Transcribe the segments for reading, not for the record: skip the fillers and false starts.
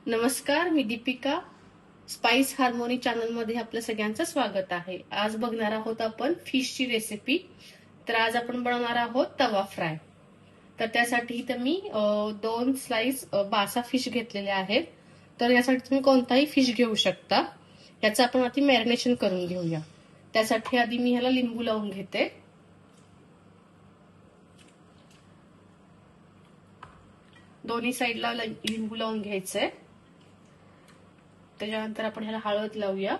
नमस्कार, मी Deepika. Spice harmony चॅनलमध्ये आपलं सगळ्यांचं स्वागत आहे. आज बघणार आहोत आपण फिशची रेसिपी. तर आज आपण बनवणार आहोत तवा फ्राय. तर त्यासाठी इथं मी 2 स्लाइस बासा फिश घेतलेले आहेत. तर यासाठी तुम्ही कोणताही फिश घेऊ शकता. याचं आपण आधी मॅरिनेशन करून घेऊया. त्यासाठी आधी मी ह्याला लिंबू लावून घेते. दोन्ही साईडला लिंबू लावून घ्यायचंय. त्याच्यानंतर आपण ह्याला हळद लावूया.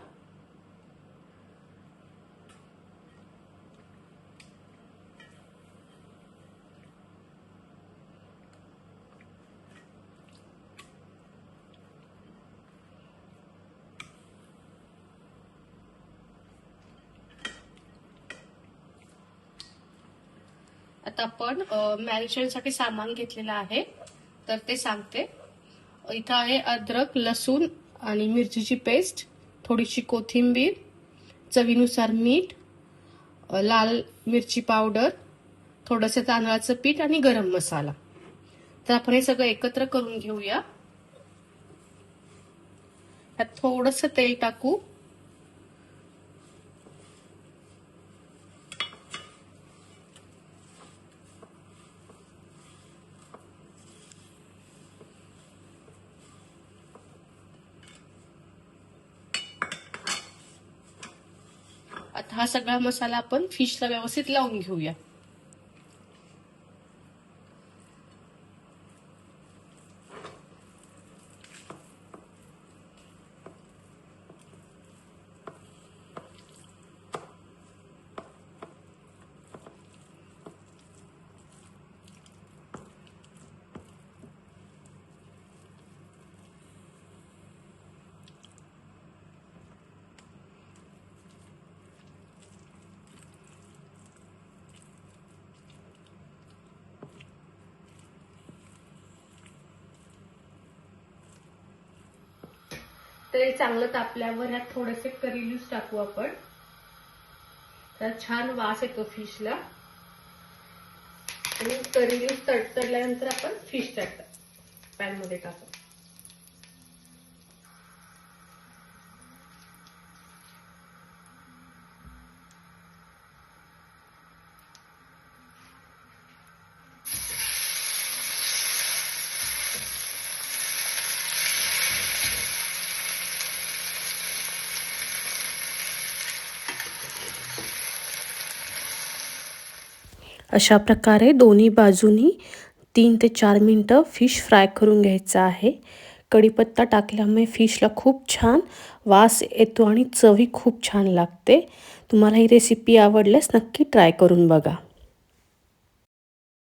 आता आपण मॅरिनेशनसाठी सामान घेतलेलं आहे, तर ते सांगते. इथं आहे अद्रक, लसूण आणि मिरचीची पेस्ट, थोडीशी कोथिंबीर, चवीनुसार मीठ, लाल मिरची पावडर, थोडंसं तांदळाचं पीठ आणि गरम मसाला. तर आपण हे सगळं एकत्र करून घेऊया. यात थोडंसं तेल टाकू. आता हा सगळा मसाला आपण फिशला व्यवस्थित लावून घेऊया. तेल चांगलं तापल्यावर यात थोडेसे करी लीव्स टाकू आपण. तर छान वास येतो फिशला. आणि करी लीव्स तडतडल्यानंतर आपण फिश पॅन मध्ये टाकू. अशा प्रकारे दोन्ही बाजूनी 3 ते 4 मिनिटं फिश फ्राय करून घ्यायचं आहे. कढीपत्ता टाकल्यामुळे फिशला खूप छान वास येतो आणि चवही खूप छान लागते. तुम्हाला ही रेसिपी आवडल्यास नक्की ट्राय करून बघा.